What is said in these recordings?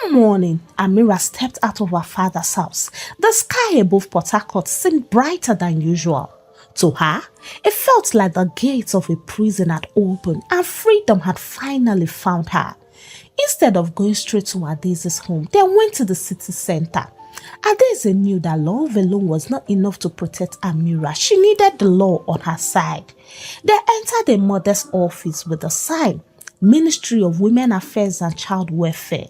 One morning, Amira stepped out of her father's house. The sky above Port Harcourt seemed brighter than usual. To her, it felt like the gates of a prison had opened and freedom had finally found her. Instead of going straight to Adaise's home, they went to the city center. Adaise knew that love alone was not enough to protect Amira. She needed the law on her side. They entered a modest office with a sign, Ministry of Women Affairs and Child Welfare.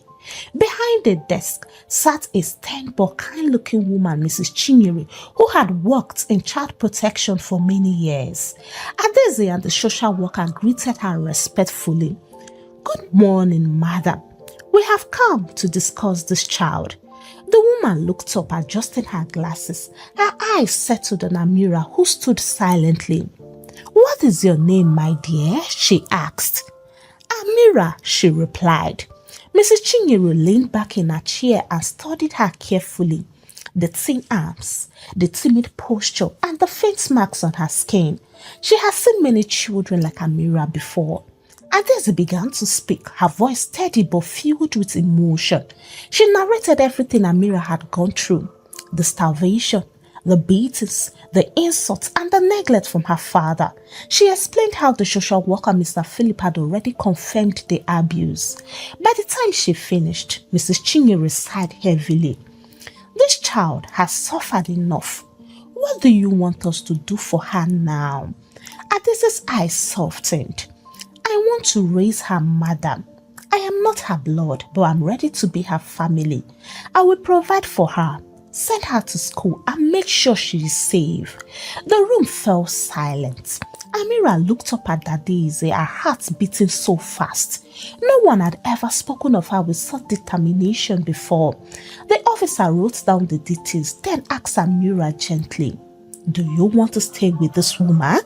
Behind the desk sat a stern but kind-looking woman, Mrs. Chinyere, who had worked in child protection for many years. Adaise and the social worker greeted her respectfully. "Good morning, madam. We have come to discuss this child." The woman looked up, adjusting her glasses. Her eyes settled on Amira, who stood silently. "What is your name, my dear?" she asked. "Amira," she replied. Mrs. Chinyere leaned back in her chair and studied her carefully. The thin arms, the timid posture, and the faint marks on her skin. She had seen many children like Amira before. Adaise began to speak, her voice steady but filled with emotion. She narrated everything Amira had gone through: the starvation, the beatings, the insults, and the neglect from her father. She explained how the social worker, Mr. Philip, had already confirmed the abuse. By the time she finished, Mrs. Chinyere sighed heavily. "This child has suffered enough. What do you want us to do for her now?" Adaise's eyes softened. "I want to raise her, madam. I am not her blood, but I'm ready to be her family. I will provide for her, send her to school, and make sure she is safe." The room fell silent. Amira looked up at Adaise, her heart beating so fast. No one had ever spoken of her with such determination before. The officer wrote down the details, then asked Amira gently, "Do you want to stay with this woman?"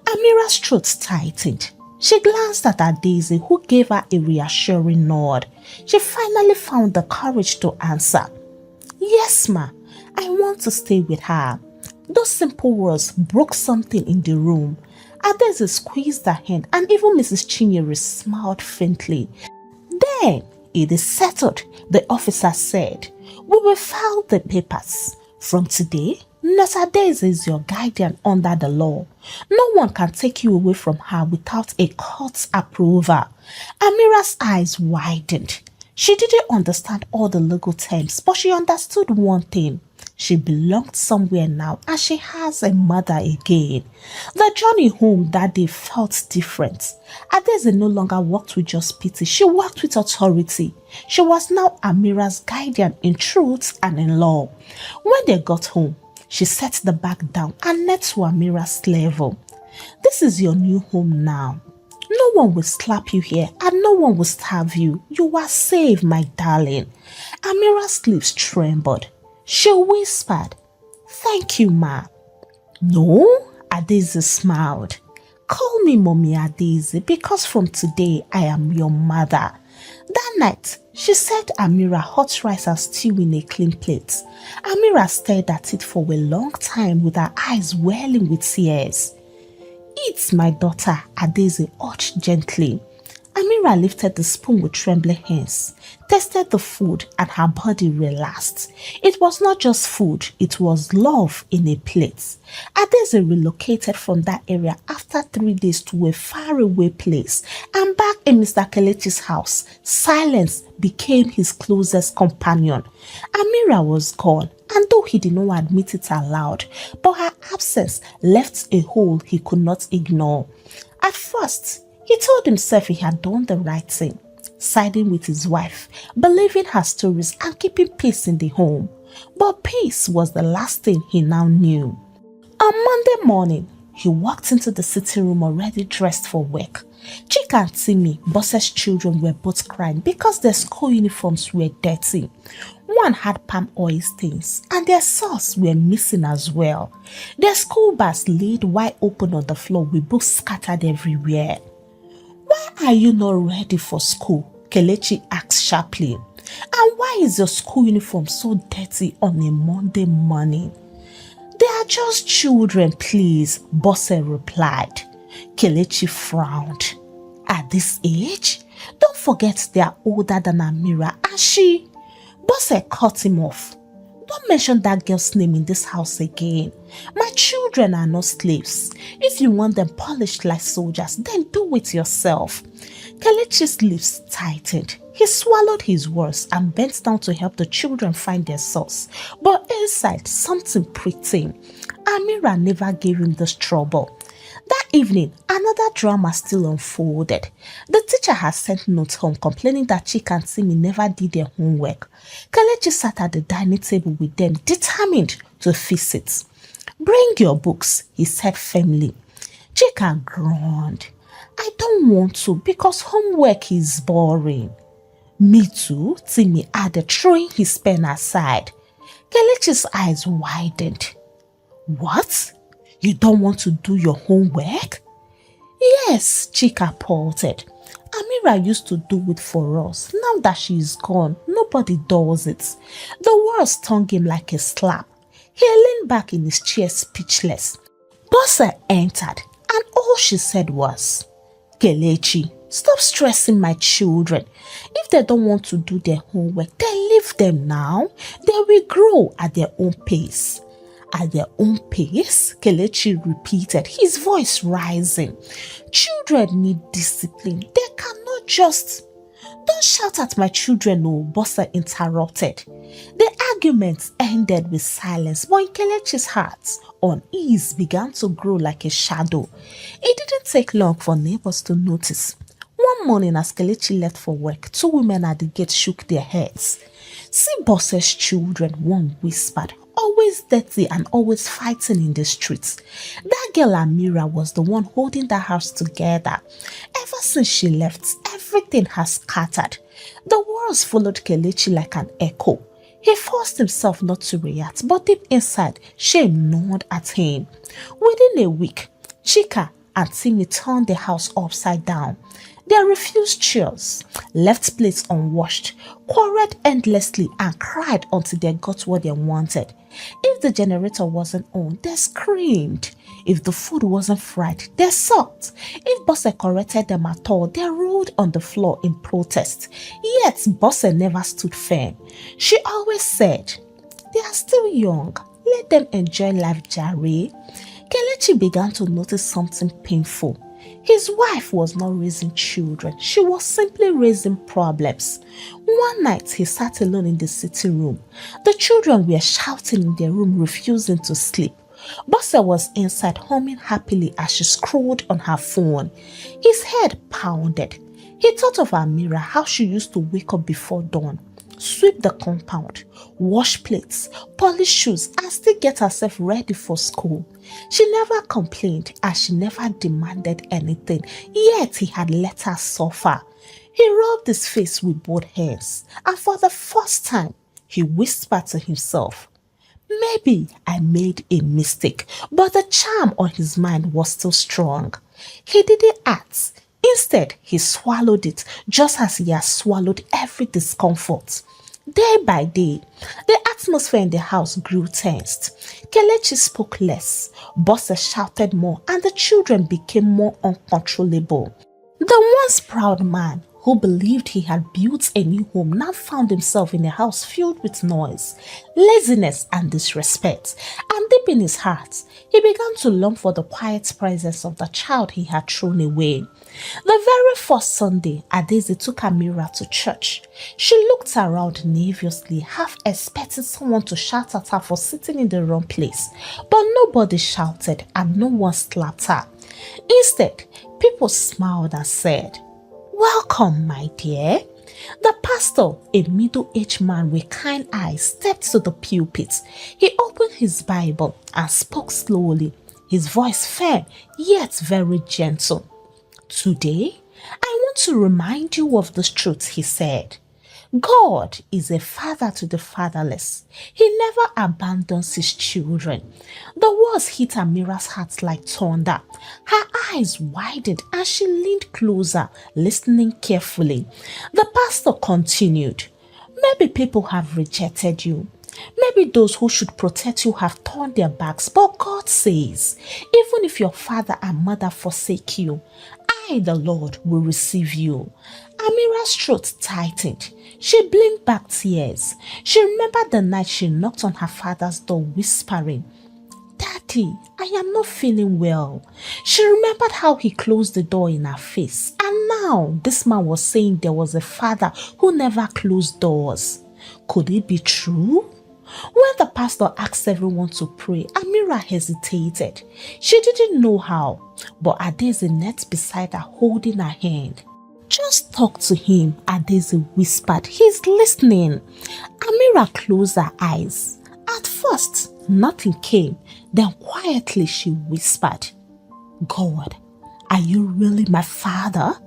Amira's throat tightened. She glanced at Adaise, who gave her a reassuring nod. She finally found the courage to answer, "Yes, ma, I want to stay with her." Those simple words broke something in the room. Adaise squeezed her hand, and even Mrs. Chinyere smiled faintly. "Then it is settled," the officer said. "We will file the papers. From today, Nurse Adaise is your guardian under the law. No one can take you away from her without a court's approval." Amira's eyes widened. She didn't understand all the legal terms, but she understood one thing. She belonged somewhere now, and she has a mother again. The journey home that day felt different. Adaise no longer walked with just pity. She walked with authority. She was now Amira's guardian in truth and in law. When they got home, she set the bag down and knelt to Amira's level. "This is your new home now. No one will slap you here, and no one will starve you. You are safe, my darling." Amira's lips trembled. She whispered, "Thank you, ma." "No," Adaise smiled. "Call me Mommy Adaise, because from today I am your mother." That night, she served Amira hot rice and stew in a clean plate. Amira stared at it for a long time with her eyes welling with tears. "Eat, my daughter," Adaise urged gently. Amira lifted the spoon with trembling hands, tasted the food, and her body relaxed. It was not just food, it was love in a plate. Adaise relocated from that area after 3 days to a faraway place, and back in Mr. Kelechi's house, silence became his closest companion. Amira was gone, and though he did not admit it aloud, but her absence left a hole he could not ignore. At first, he told himself he had done the right thing, siding with his wife, believing her stories and keeping peace in the home. But peace was the last thing he now knew. On Monday morning, he walked into the sitting room already dressed for work. Chika and Timmy, Boss's children, were both crying because their school uniforms were dirty. One had palm oil stains, and their socks were missing as well. Their school bags laid wide open on the floor with books scattered everywhere. "Why are you not ready for school?" Kelechi asked sharply. "And why is your school uniform so dirty on a Monday morning?" "They are just children, please," Bosse replied. Kelechi frowned. At this age, Don't forget they are older than Amira, and she. Bosse cut him off. Don't mention that girl's name in this house again. My children are not slaves. If you want them polished like soldiers, then do it yourself. Kelechi's lips tightened. He swallowed his words and bent down to help the children find their source. But inside, something pricked him. Amira never gave him this trouble. That evening, another drama still unfolded. The teacher had sent notes home complaining that Chika and Simi never did their homework. Kelechi sat at the dining table with them, determined to fix it. Bring your books, he said firmly. Chika groaned. I don't want to because homework is boring. Me too, Timmy added, throwing his pen aside. Kelechi's eyes widened. What? You don't want to do your homework? Yes, Chika paltered. Amira used to do it for us. Now that she is gone, nobody does it. The words stung him like a slap. He leaned back in his chair speechless. Bossa entered, and all she said was, Kelechi, stop stressing my children. If they don't want to do their homework, then leave them now. They will grow at their own pace. At their own pace, Kelechi repeated, his voice rising. Children need discipline. They cannot just... Don't shout at my children, no, Bossa interrupted. The argument ended with silence, but in Kelechi's heart, unease began to grow like a shadow. It didn't take long for neighbors to notice. One morning as Kelechi left for work, two women at the gate shook their heads. See Bossa's children, one whispered. Always dirty and always fighting in the streets. That girl Amira was the one holding the house together. Ever since she left, everything has scattered. The words followed Kelechi like an echo. He forced himself not to react, but deep inside, shame gnawed at him. Within a week, Chika and Timmy turned the house upside down. They refused chores, left plates unwashed, quarreled endlessly and cried until they got what they wanted. If the generator wasn't on, they screamed. If the food wasn't fried, they sulked. If Bosse corrected them at all, they rolled on the floor in protest. Yet Bosse never stood firm. She always said, they are still young. Let them enjoy life, Jare. Kelechi began to notice something painful. His wife was not raising children. She was simply raising problems. One night, he sat alone in the sitting room. The children were shouting in their room, refusing to sleep. Bossa was inside, humming happily as she scrolled on her phone. His head pounded. He thought of Amira, how she used to wake up before dawn, sweep the compound, wash plates, polish shoes, and still get herself ready for school. She never complained as she never demanded anything, yet he had let her suffer. He rubbed his face with both hands, and for the first time, he whispered to himself, maybe I made a mistake, but the charm on his mind was still strong. He didn't act. Instead, he swallowed it just as he has swallowed every discomfort. Day by day, the atmosphere in the house grew tensed. Kelechi spoke less, Bossa shouted more, and the children became more uncontrollable. The once proud man who believed he had built a new home now found himself in a house filled with noise, laziness, and disrespect. And deep in his heart, he began to long for the quiet presence of the child he had thrown away. The very first Sunday, Adeze took Amira to church. She looked around nervously, half expecting someone to shout at her for sitting in the wrong place. But nobody shouted and no one slapped her. Instead, people smiled and said, "Welcome, my dear." The pastor, a middle-aged man with kind eyes, stepped to the pulpit. He opened his Bible and spoke slowly, his voice firm yet very gentle. "Today, I want to remind you of this truth," he said. God is a father to the fatherless. He never abandons his children. The words hit Amira's heart like thunder. Her eyes widened and she leaned closer, listening carefully. The pastor continued, "Maybe people have rejected you. Maybe those who should protect you have turned their backs, but God says, even if your father and mother forsake you, I, the Lord, will receive you. Amira's throat tightened. She blinked back tears. She remembered the night she knocked on her father's door whispering, "Daddy, I am not feeling well." She remembered how he closed the door in her face, and now this man was saying there was a father who never closed doors. Could it be true? When the pastor asked everyone to pray, Amira hesitated. She didn't know how, but Adaeze knelt beside her holding her hand. "Just talk to him," Adaeze whispered. "He's listening." Amira closed her eyes. At first, nothing came. Then quietly she whispered, "God, are you really my father?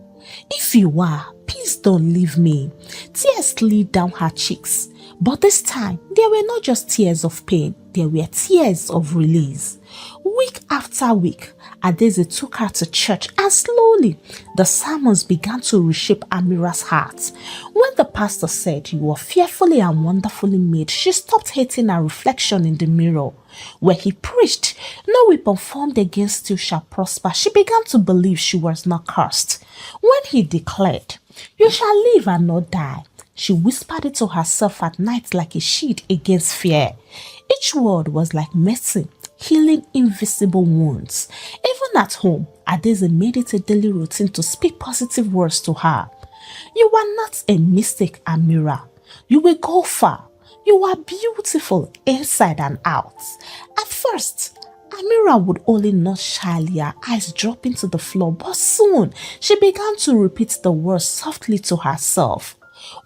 If you are, please don't leave me." Tears slid down her cheeks. But this time, they were not just tears of pain, they were tears of release. Week after week, Adaeze took her to church, and slowly, the sermons began to reshape Amira's heart. When the pastor said, "You were fearfully and wonderfully made," she stopped hating her reflection in the mirror. When he preached, "No weapon formed against you shall prosper," she began to believe she was not cursed. When he declared, "You shall live and not die," she whispered it to herself at night like a shield against fear. Each word was like medicine, healing invisible wounds. Even at home, Adaeze made it a daily routine to speak positive words to her. "You are not a mistake, Amira. You will go far. You are beautiful inside and out." At first, Amira would only nod shyly, her eyes dropping to the floor, but soon she began to repeat the words softly to herself.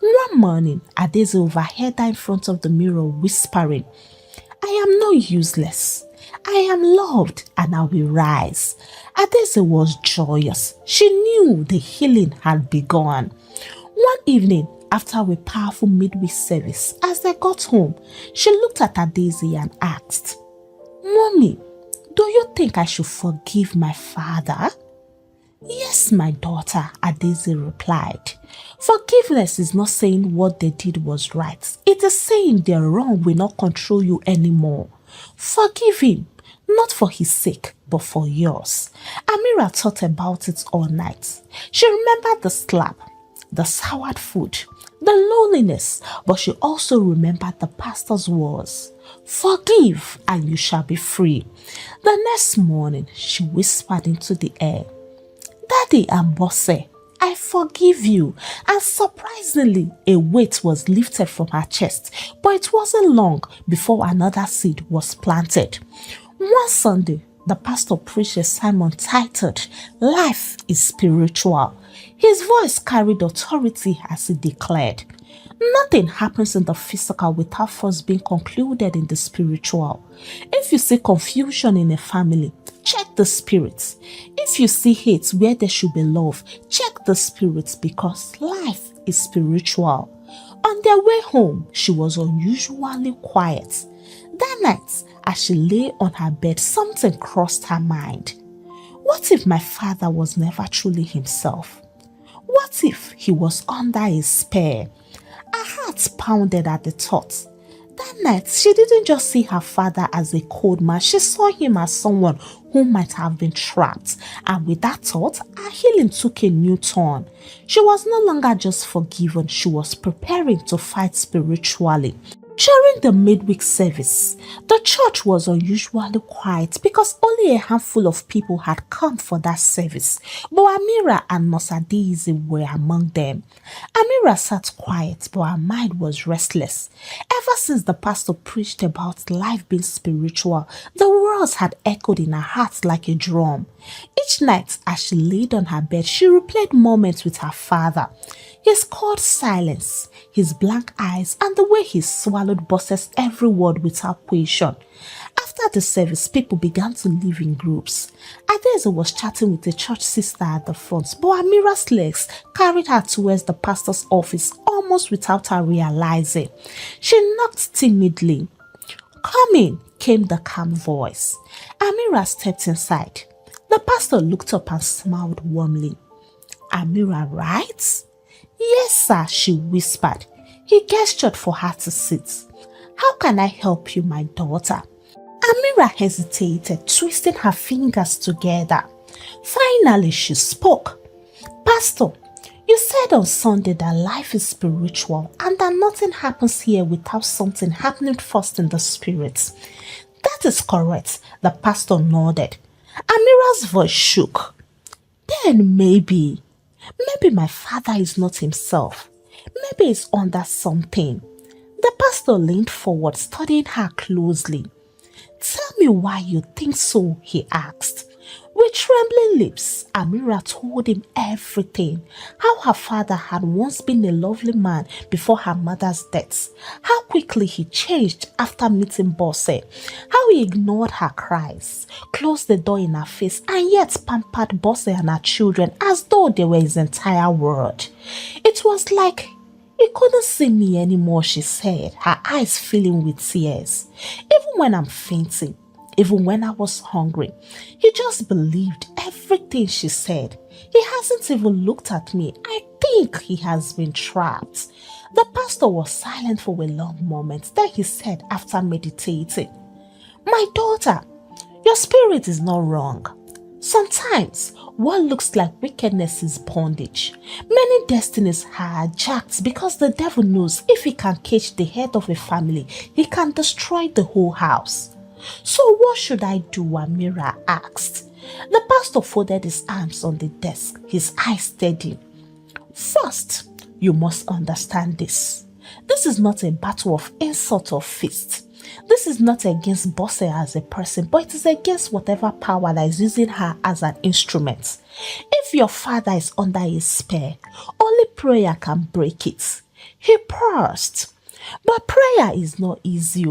One morning, Adaeze overheard her in front of the mirror whispering, "I am not useless. I am loved and I will rise." Adaeze was joyous. She knew the healing had begun. One evening, after a powerful midweek service, as they got home, she looked at Adaeze and asked, "Mommy, do you think I should forgive my father?" "Yes, my daughter," Adaeze replied. "Forgiveness is not saying what they did was right. It is saying their wrong will not control you anymore. Forgive him, not for his sake, but for yours." Amira thought about it all night. She remembered the slap, the soured food, the loneliness, but she also remembered the pastor's words, "Forgive and you shall be free." The next morning, she whispered into the air, "Daddy and Bosse, I forgive you." And surprisingly, a weight was lifted from her chest, but it wasn't long before another seed was planted. One Sunday, the pastor preached a sermon titled, "Life is Spiritual." His voice carried authority as he declared, "Nothing happens in the physical without first being concluded in the spiritual. If you see confusion in a family, check the spirits. If you see hate where there should be love, check the spirits, because life is spiritual." On their way home, she was unusually quiet. That night, as she lay on her bed, something crossed her mind. What if my father was never truly himself? What if he was under a spell? Her heart pounded at the thought. That night, she didn't just see her father as a cold man. She saw him as someone who might have been trapped. And with that thought, her healing took a new turn. She was no longer just forgiven. She was preparing to fight spiritually. During the midweek service, the church was unusually quiet because only a handful of people had come for that service, but Amira and Nurse Adaeze were among them. Amira sat quiet, but her mind was restless. Ever since the pastor preached about life being spiritual, the words had echoed in her heart like a drum. Each night, as she laid on her bed, she replayed moments with her father. His cold silence, his blank eyes, and the way he swallowed Bosse's every word without question. After the service, people began to leave in groups. Adaeze was chatting with a church sister at the front, but Amira's legs carried her towards the pastor's office almost without her realizing. She knocked timidly. "Come in," came the calm voice. Amira stepped inside. The pastor looked up and smiled warmly. "Amira, right?" "Yes, sir," she whispered. He gestured for her to sit. "How can I help you, my daughter?" Amira hesitated, twisting her fingers together. Finally, she spoke. Pastor, you said on Sunday that life is spiritual and that nothing happens here without something happening first in the spirit. That is correct, the pastor nodded. Amira's voice shook. Then maybe my father is not himself. Maybe he's under something. The pastor leaned forward, studying her closely. Tell me why you think so, he asked. With trembling lips, Amira told him everything. How her father had once been a lovely man before her mother's death. How quickly he changed after meeting Bosse. How he ignored her cries, closed the door in her face, and yet pampered Bosse and her children as though they were his entire world. It was like he couldn't see me anymore, she said, her eyes filling with tears. Even when I'm fainting, even when I was hungry, he just believed everything she said. He hasn't even looked at me. I think he has been trapped. The pastor was silent for a long moment. Then he said, after meditating, My daughter, your spirit is not wrong. Sometimes what looks like wickedness is bondage. Many destinies are hijacked because the devil knows if he can catch the head of a family, he can destroy the whole house. So what should I do? Amira asked. The pastor folded his arms on the desk, his eyes steady. First, you must understand this. This is not a battle of insult or fist. This is not against Bosse as a person, but it is against whatever power that is using her as an instrument. If your father is under a spell, only prayer can break it. He paused. But prayer is not easy.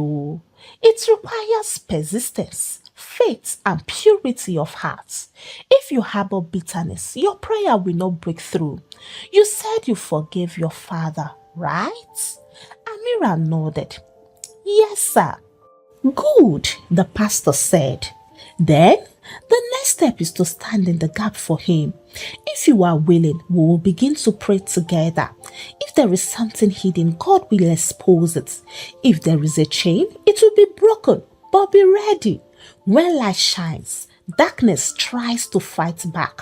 It requires persistence, faith, and purity of heart. If you harbor bitterness, your prayer will not break through. You said you forgave your father, right? Amira nodded. Yes, sir. Good, the pastor said. Then, the next step is to stand in the gap for him. If you are willing, we will begin to pray together. If there is something hidden, God will expose it. If there is a chain, it will be broken, but be ready. When light shines, darkness tries to fight back.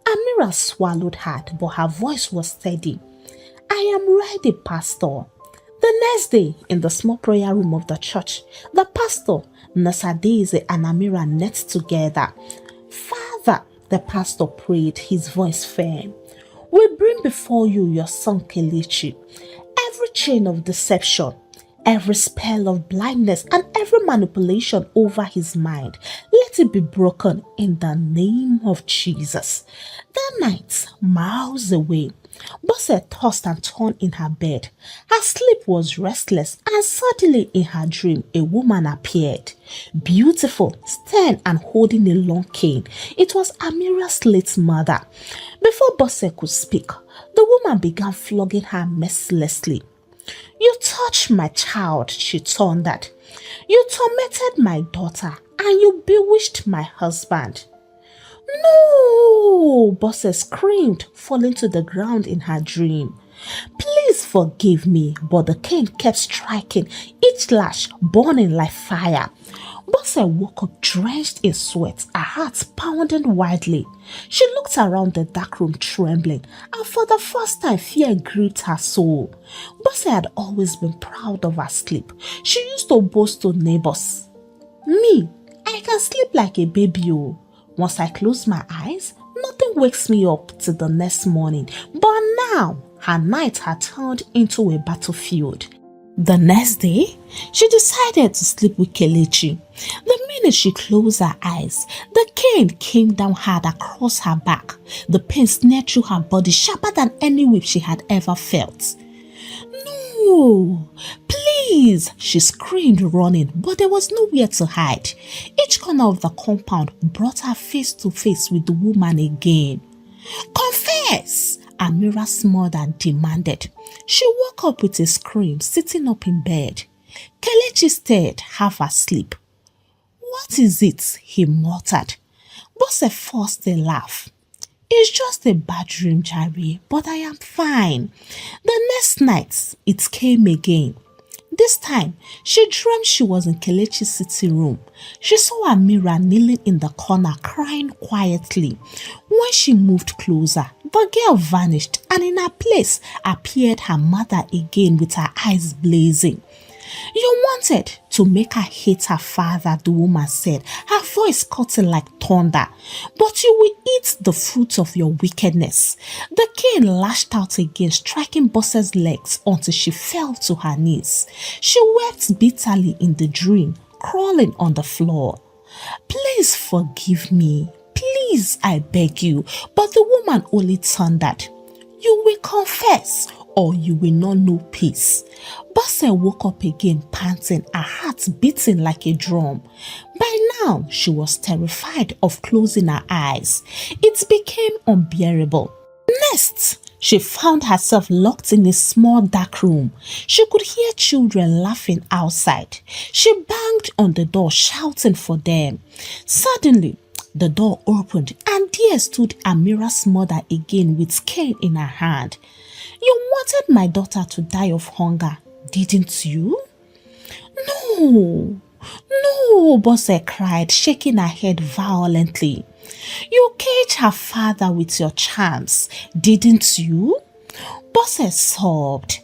Amira swallowed hard, but her voice was steady. I am ready, Pastor. The next day, in the small prayer room of the church, the pastor, Nasadeze and Amira knelt together. Father, the pastor prayed, his voice firm. We bring before you your son Kelechi. Every chain of deception, every spell of blindness, and every manipulation over his mind, let it be broken in the name of Jesus. That night, miles away, Bosse tossed and turned in her bed. Her sleep was restless, and suddenly in her dream, a woman appeared. Beautiful, stern, and holding a long cane. It was Amira's late mother. Before Bosse could speak, the woman began flogging her mercilessly. You touched my child, she thundered. You tormented my daughter, and you bewitched my husband. No, Bosse screamed, falling to the ground in her dream. Please forgive me, but the cane kept striking, each lash burning like fire. Bosse woke up drenched in sweat, her heart pounding wildly. She looked around the dark room trembling, and for the first time fear gripped her soul. Bosse had always been proud of her sleep. She used to boast to neighbors. Me, I can sleep like a baby. Once I close my eyes, nothing wakes me up till the next morning. But now, her night had turned into a battlefield. The next day, she decided to sleep with Kelechi. The minute she closed her eyes, the cane came down hard across her back. The pain snared through her body sharper than any whip she had ever felt. No, please, she screamed, running, but there was nowhere to hide. Each corner of the compound brought her face to face with the woman again. Confess, Amira's mother demanded. She woke up with a scream, sitting up in bed. Kelechi stared, half asleep. What is it? He muttered. Bosse forced a laugh. It's just a bad dream, Jerry, but I am fine. The next night, it came again. This time, she dreamed she was in Kelechi's sitting room. She saw Amira kneeling in the corner, crying quietly. When she moved closer, the girl vanished, and in her place appeared her mother again with her eyes blazing. You wanted to make her hate her father, the woman said, her voice cutting like thunder. But you will eat the fruit of your wickedness. The cane lashed out again, striking Bosse's legs until she fell to her knees. She wept bitterly in the dream, crawling on the floor. Please forgive me. Please, I beg you. But the woman only thundered. You will confess, or you will not know peace. Bosse woke up again, panting, her heart beating like a drum. By now, she was terrified of closing her eyes. It became unbearable. Next, she found herself locked in a small dark room. She could hear children laughing outside. She banged on the door, shouting for them. Suddenly, the door opened and there stood Amira's mother again with cane in her hand. You wanted my daughter to die of hunger, didn't you? No, Bosse cried, shaking her head violently. You caged her father with your charms, didn't you? Bosse sobbed.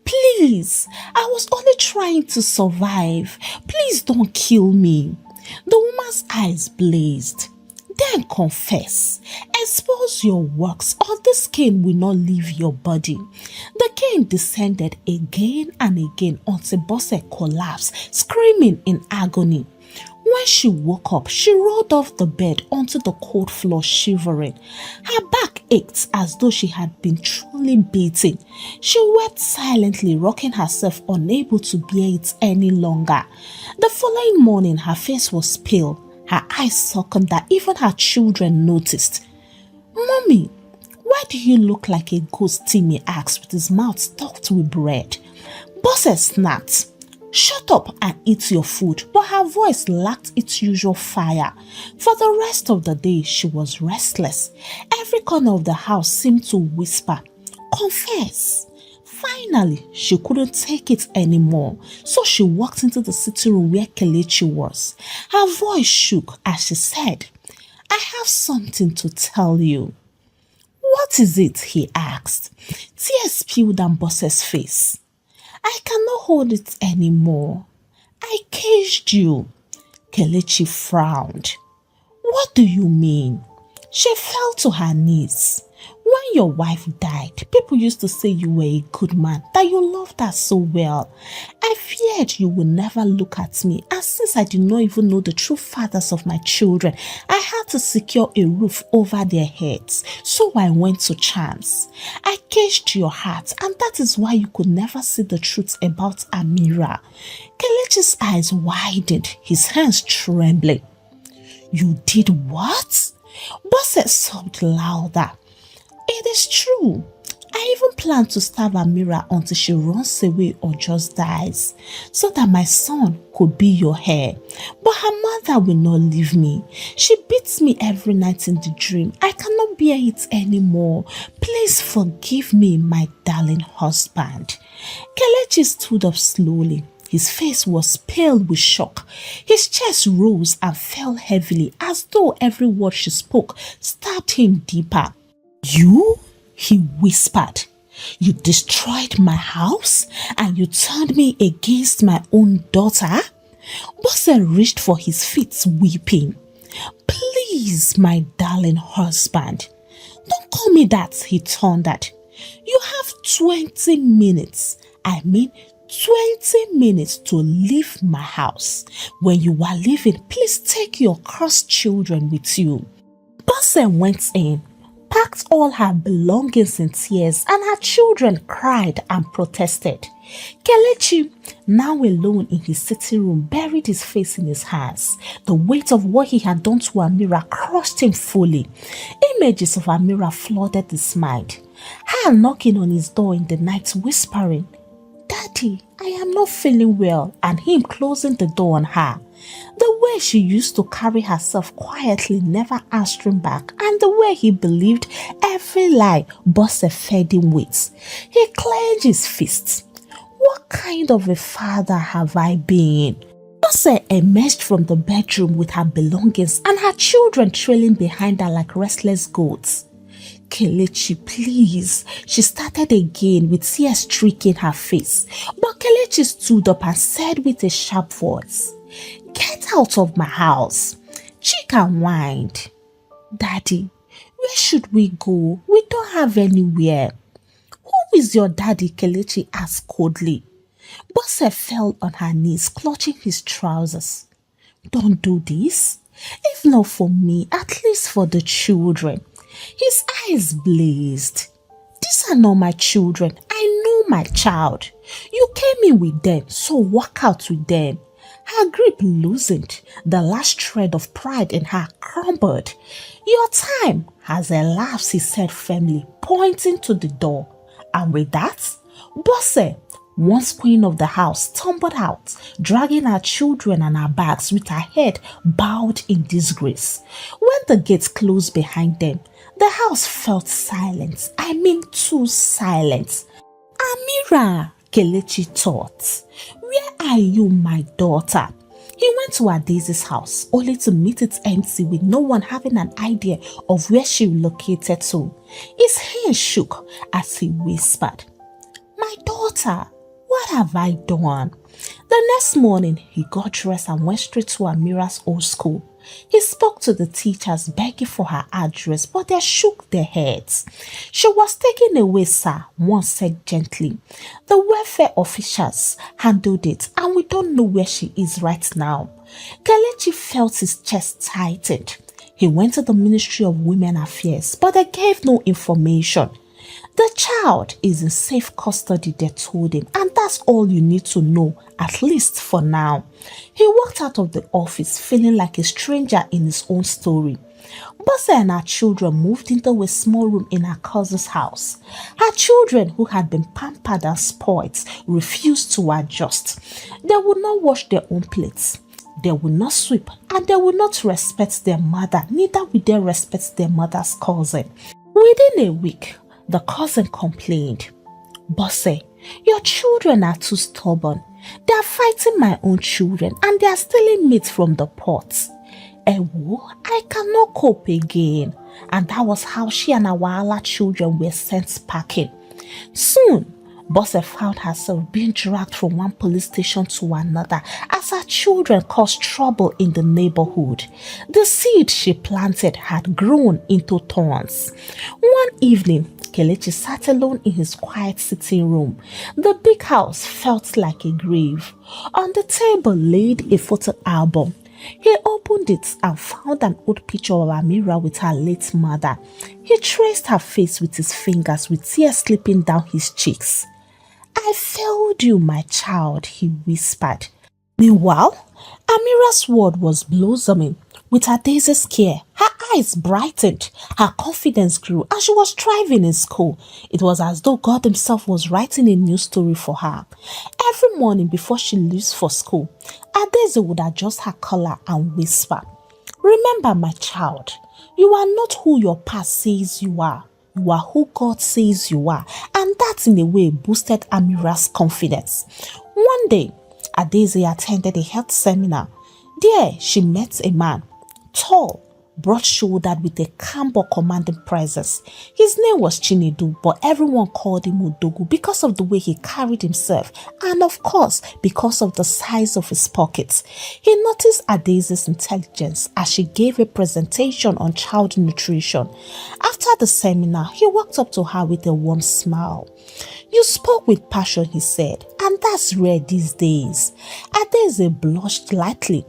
Please, I was only trying to survive. Please don't kill me. The woman's eyes blazed. Then confess. Expose your works, or this cane will not leave your body. The cane descended again and again until Bosse collapsed, screaming in agony. When she woke up, she rolled off the bed onto the cold floor, shivering. Her back ached as though she had been truly beaten. She wept silently, rocking herself, unable to bear it any longer. The following morning, her face was pale, her eyes sunken that even her children noticed. Mommy, why do you look like a ghost? Timmy asked with his mouth stuffed with bread. Bosse snapped. Shut up and eat your food, but her voice lacked its usual fire. For the rest of the day, she was restless. Every corner of the house seemed to whisper, confess. Finally, she couldn't take it anymore, so she walked into the sitting room where Kelechi was. Her voice shook as she said, I have something to tell you. What is it? He asked. Tears spilled down Bosse's face. I cannot hold it anymore. I caged you. Kelechi frowned. What do you mean? She fell to her knees. When your wife died, people used to say you were a good man, that you loved her so well. I feared you would never look at me, and since I did not even know the true fathers of my children, I had to secure a roof over their heads. So I went to chance. I caged your heart, and that is why you could never see the truth about Amira. Kelechi's eyes widened, his hands trembling. You did what? Bosse sobbed louder. It is true. I even plan to starve Amira until she runs away or just dies, so that my son could be your heir. But her mother will not leave me. She beats me every night in the dream. I cannot bear it anymore. Please forgive me, my darling husband. Kelechi stood up slowly. His face was pale with shock. His chest rose and fell heavily as though every word she spoke stabbed him deeper. You? He whispered. You destroyed my house and you turned me against my own daughter? Bosse reached for his feet, weeping. Please, my darling husband. Don't call me that, he thundered. You have 20 minutes. 20 minutes to leave my house. When you are leaving, please take your cursed children with you. Bosse went in, packed all her belongings in tears, and her children cried and protested. Kelechi, now alone in his sitting room, buried his face in his hands. The weight of what he had done to Amira crushed him fully. Images of Amira flooded his mind. Her knocking on his door in the night, whispering, Daddy, I am not feeling well, and him closing the door on her. The way she used to carry herself quietly, never answering back, and the way he believed every lie Bosse fed him with. He clenched his fists. What kind of a father have I been? Bosse Bose emerged from the bedroom with her belongings and her children trailing behind her like restless goats. Kelechi, please, she started again with tears streaking her face. But Kelechi stood up and said with a sharp voice, "Get out of my house." Chika whined. "Daddy, where should we go? We don't have anywhere." "Who is your daddy?" Kelechi asked coldly. Bose fell on her knees, clutching his trousers. "Don't do this. If not for me, at least for the children." His eyes blazed. "These are not my children. I know my child. You came in with them, so walk out with them." Her grip loosened. The last shred of pride in her crumbled. "Your time has elapsed," he said firmly, pointing to the door. And with that, Bose, once queen of the house, tumbled out, dragging her children and her bags with her head bowed in disgrace. When the gates closed behind them, the house felt silent. I mean, too silent. "Amira," Kelechi thought, "where are you, my daughter?" He went to Adaise's house, only to meet it empty with no one having an idea of where she relocated to. His hands shook as he whispered, "My daughter, what have I done?" The next morning, he got dressed and went straight to Amira's old school. He spoke to the teachers, begging for her address, but they shook their heads. "She was taken away, sir," one said gently. "The welfare officials handled it, and we don't know where she is right now." Kelechi felt his chest tightened. He went to the Ministry of Women Affairs, but they gave no information. "The child is in safe custody," they told him, "and that's all you need to know, at least for now." He walked out of the office feeling like a stranger in his own story. Bose and her children moved into a small room in her cousin's house. Her children, who had been pampered and spoiled, refused to adjust. They would not wash their own plates. They would not sweep, and they would not respect their mother, neither would they respect their mother's cousin. Within a week, the cousin complained, "Bose, your children are too stubborn. They are fighting my own children and they are stealing meat from the pot. Ewo, I cannot cope again." And that was how she and our Wahala children were sent packing. Soon, Bose found herself being dragged from one police station to another as her children caused trouble in the neighborhood. The seed she planted had grown into thorns. One evening, Kelechi sat alone in his quiet sitting room. The big house felt like a grave. On the table laid a photo album. He opened it and found an old picture of Amira with her late mother. He traced her face with his fingers, with tears slipping down his cheeks. "I failed you, my child," he whispered. Meanwhile, Amira's world was blossoming. With Adaise's care, her eyes brightened, her confidence grew, and she was thriving in school. It was as though God himself was writing a new story for her. Every morning before she leaves for school, Adaise would adjust her collar and whisper, "Remember, my child, you are not who your past says you are. You are who God says you are." And that in a way boosted Amira's confidence. One day, Adaise attended a health seminar. There, she met a man, tall, broad-shouldered with a calm but commanding presence. His name was Chinedu, but everyone called him Odogu because of the way he carried himself and, of course, because of the size of his pockets. He noticed Adaise's intelligence as she gave a presentation on child nutrition. After the seminar, he walked up to her with a warm smile. "You spoke with passion," he said, "and that's rare these days." Adaise blushed lightly.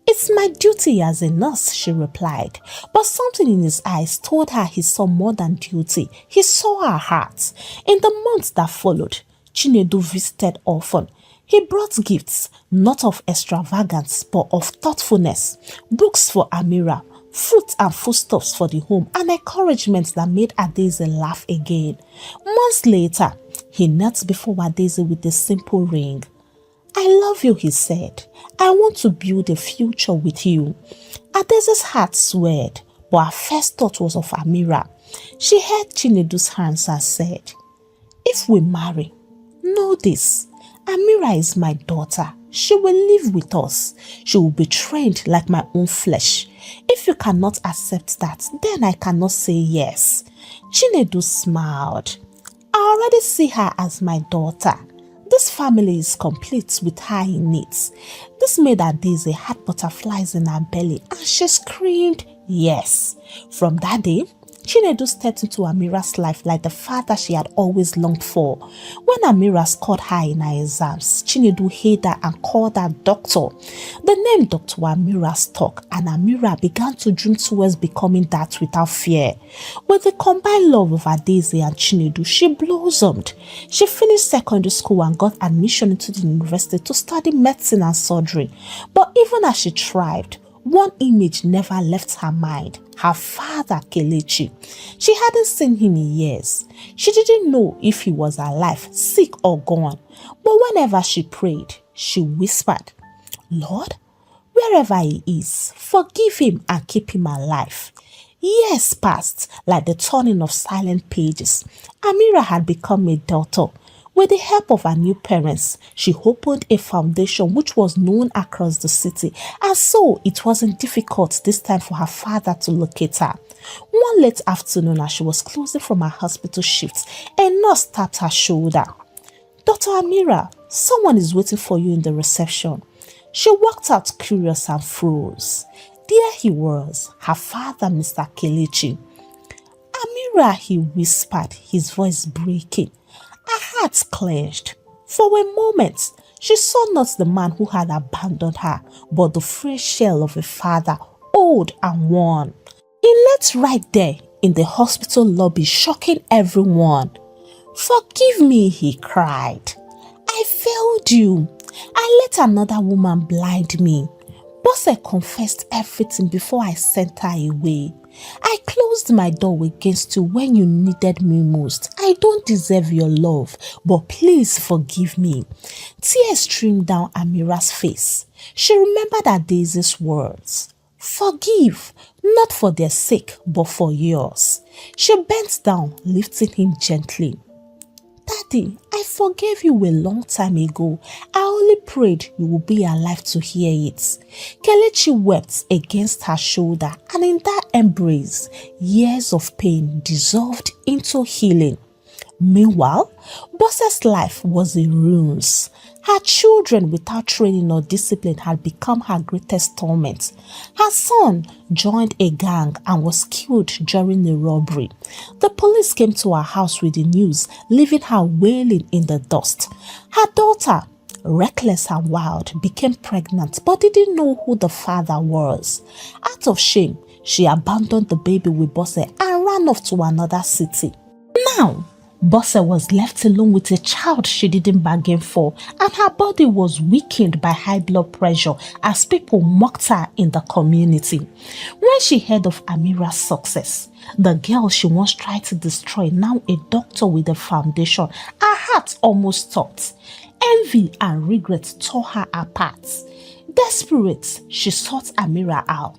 "It's my duty as a nurse," she replied. But something in his eyes told her he saw more than duty. He saw her heart. In the months that followed, Chinedu visited often. He brought gifts, not of extravagance, but of thoughtfulness. Books for Amira, fruit and foodstuffs for the home, and encouragement that made Adaise laugh again. Months later, he knelt before Adaise with a simple ring. "I love you," he said. "I want to build a future with you." Adaise's heart swelled, but her first thought was of Amira. She held Chinedu's hands and said, "If we marry, know this, Amira is my daughter, She will live with us. She will be trained like my own flesh. If you cannot accept that, then I cannot say yes." Chinedu smiled. "I already see her as my daughter. This family is complete with her in it." This made Adaeze had butterflies in her belly and she screamed yes. From that day, Chinedu stepped into Amira's life like the father she had always longed for. When Amira scored high in her exams, Chinedu hailed her and called her doctor. The name Dr. Amira stuck, and Amira began to dream towards becoming that without fear. With the combined love of Adaeze and Chinedu, she blossomed. She finished secondary school and got admission into the university to study medicine and surgery. But even as she thrived, one image never left her mind: her father, Kelechi. She hadn't seen him in years. She didn't know if he was alive, sick or gone. But whenever she prayed, she whispered, "Lord, wherever he is, forgive him and keep him alive." Years passed like the turning of silent pages. Amira had become a daughter. With the help of her new parents, she opened a foundation which was known across the city, and so it wasn't difficult this time for her father to locate her. One late afternoon, as she was closing from her hospital shift, a nurse tapped her shoulder. "Dr. Amira, someone is waiting for you in the reception." She walked out curious and froze. There he was, her father, Mr. Kelechi. "Amira," he whispered, his voice breaking. Her heart clenched. For a moment, she saw not the man who had abandoned her, but the frail shell of a father, old and worn. He lay right there in the hospital lobby, shocking everyone. "Forgive me," he cried. "I failed you. I let another woman blind me. Bosse confessed everything before I sent her away. I closed my door against you when you needed me most. I don't deserve your love, but please forgive me." Tears streamed down Amira's face. She remembered Adaeze's words. "Forgive, not for their sake, but for yours." She bent down, lifting him gently. "Daddy, I forgave you a long time ago. I only prayed you would be alive to hear it." Kelechi wept against her shoulder, and in that embrace, years of pain dissolved into healing. Meanwhile, Bosse's life was in ruins. Her children without training or discipline had become her greatest torment. Her son joined a gang and was killed during a robbery. The police came to her house with the news, leaving her wailing in the dust. Her daughter, reckless and wild, became pregnant but didn't know who the father was. Out of shame, she abandoned the baby with Bosse and ran off to another city. Now, Bosse was left alone with a child she didn't bargain for, and her body was weakened by high blood pressure as people mocked her in the community. When she heard of Amira's success, the girl she once tried to destroy, now a doctor with a foundation, her heart almost stopped. Envy and regret tore her apart. Desperate, she sought Amira out.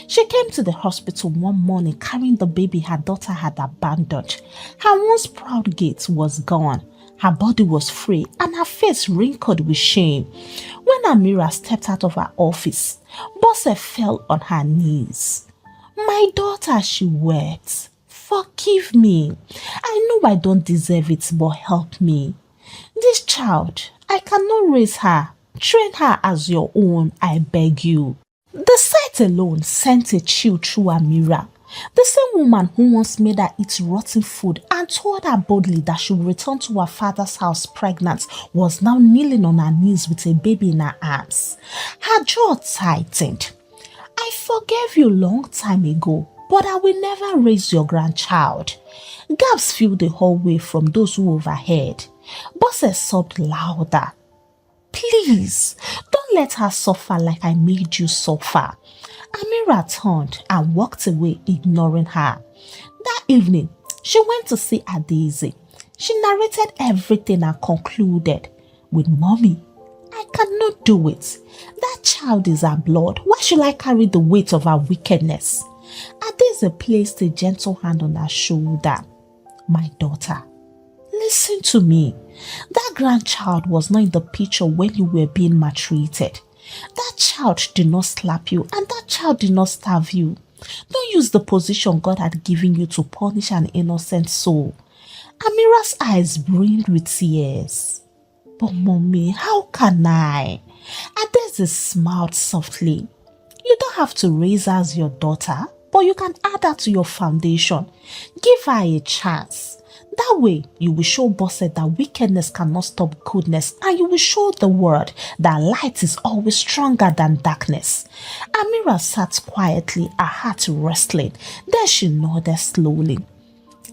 She came to the hospital one morning carrying the baby her daughter had abandoned. Her once proud gait was gone. Her body was free and her face wrinkled with shame. When Amira stepped out of her office, Bosse fell on her knees. "My daughter," she wept. "Forgive me. I know I don't deserve it, but help me. This child, I cannot raise her. Train her as your own, I beg you." The sight alone sent a chill through Amira. The same woman who once made her eat rotten food and told her boldly that she would return to her father's house pregnant was now kneeling on her knees with a baby in her arms. Her jaw tightened. "I forgave you long time ago, but I will never raise your grandchild." Gasps filled the hallway from those who overheard. Bosse sobbed louder. "Please, don't let her suffer like I made you suffer." Amira turned and walked away, ignoring her. That evening, she went to see Adaeze. She narrated everything and concluded, "With mommy, I cannot do it. That child is her blood. Why should I carry the weight of her wickedness?" Adaeze placed a gentle hand on her shoulder. "My daughter, listen to me. That grandchild was not in the picture when you were being maltreated. That child did not slap you and that child did not starve you. Don't use the position God had given you to punish an innocent soul. Amira's eyes brimmed with tears. But mommy, how can I? Adeze smiled softly. You don't have to raise her as your daughter, but you can add her to your foundation. Give her a chance. That way, you will show Bosse that wickedness cannot stop goodness, and you will show the world that light is always stronger than darkness. Amira sat quietly, her heart wrestling. Then she nodded slowly.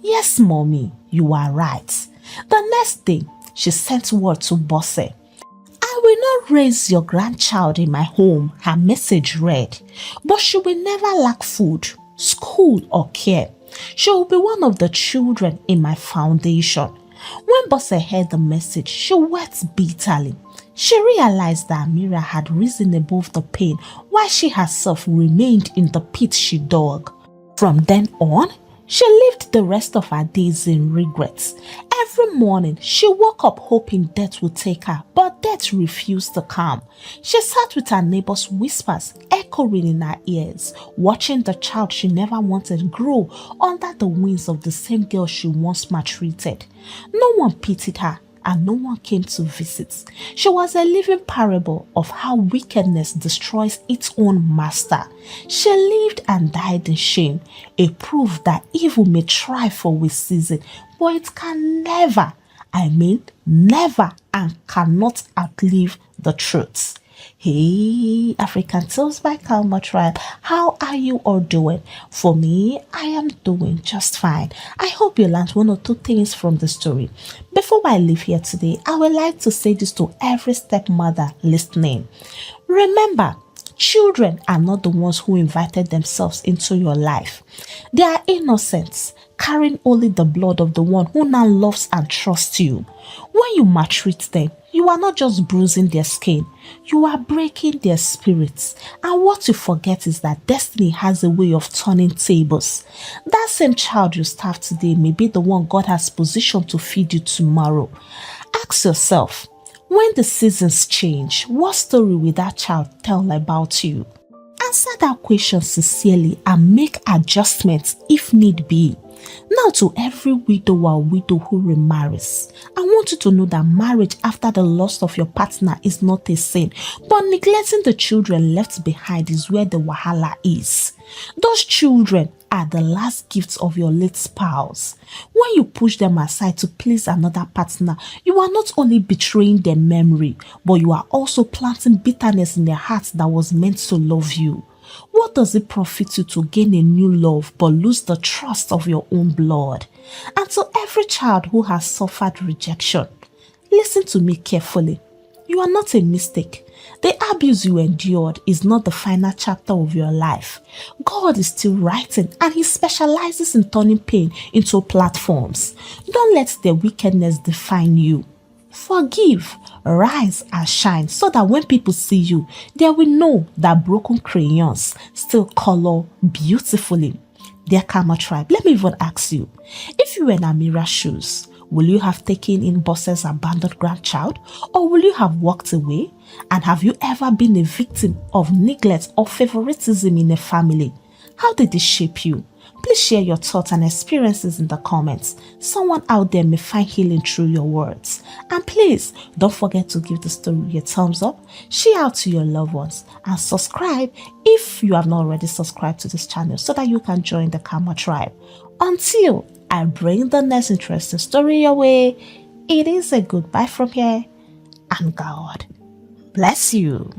Yes, mommy, you are right. The next day, she sent word to Bosse. I will not raise your grandchild in my home, her message read, but she will never lack food, school or care. She will be one of the children in my foundation. When Bosse heard the message, she wept bitterly. She realized that Amira had risen above the pain while she herself remained in the pit she dug. From then on, she lived the rest of her days in regrets. Every morning, she woke up hoping death would take her, but death refused to come. She sat with her neighbor's whispers echoing in her ears, watching the child she never wanted grow under the wings of the same girl she once maltreated. No one pitied her, and no one came to visit. She was a living parable of how wickedness destroys its own master. She lived and died in shame, a proof that evil may try for a season, but it can never, never and cannot outlive the truth. Hey, African Tales by Kalma Tribe, how are you all doing? For me, I am doing just fine. I hope you learned one or two things from the story. Before I leave here today, I would like to say this to every stepmother listening. Remember, children are not the ones who invited themselves into your life. They are innocents, carrying only the blood of the one who now loves and trusts you. When you maltreat them, you are not just bruising their skin, you are breaking their spirits. And what you forget is that destiny has a way of turning tables. That same child you starve today may be the one God has positioned to feed you tomorrow. Ask yourself, when the seasons change, what story will that child tell about you? Answer that question sincerely and make adjustments if need be. Now, to every widow or widow who remarries, I want you to know that marriage after the loss of your partner is not a sin, but neglecting the children left behind is where the wahala is. Those children are the last gifts of your late spouse. When you push them aside to please another partner, you are not only betraying their memory, but you are also planting bitterness in their hearts that was meant to love you. What does it profit you to gain a new love but lose the trust of your own blood? And to every child who has suffered rejection, listen to me carefully. You are not a mistake. The abuse you endured is not the final chapter of your life. God is still writing, and He specializes in turning pain into platforms. Don't let their wickedness define you. Forgive, rise and shine so that when people see you, they will know that broken crayons still color beautifully. Dear Karma Tribe, let me even ask you, if you were in Amira's shoes, will you have taken in Bosse's abandoned grandchild, or will you have walked away? And have you ever been a victim of neglect or favoritism in a family? How did it shape you? Please share your thoughts and experiences in the comments. Someone out there may find healing through your words. And please, don't forget to give the story a thumbs up, share out to your loved ones, and subscribe if you have not already subscribed to this channel so that you can join the Karma Tribe. Until I bring the next interesting story your way, it is a goodbye from here, and God bless you.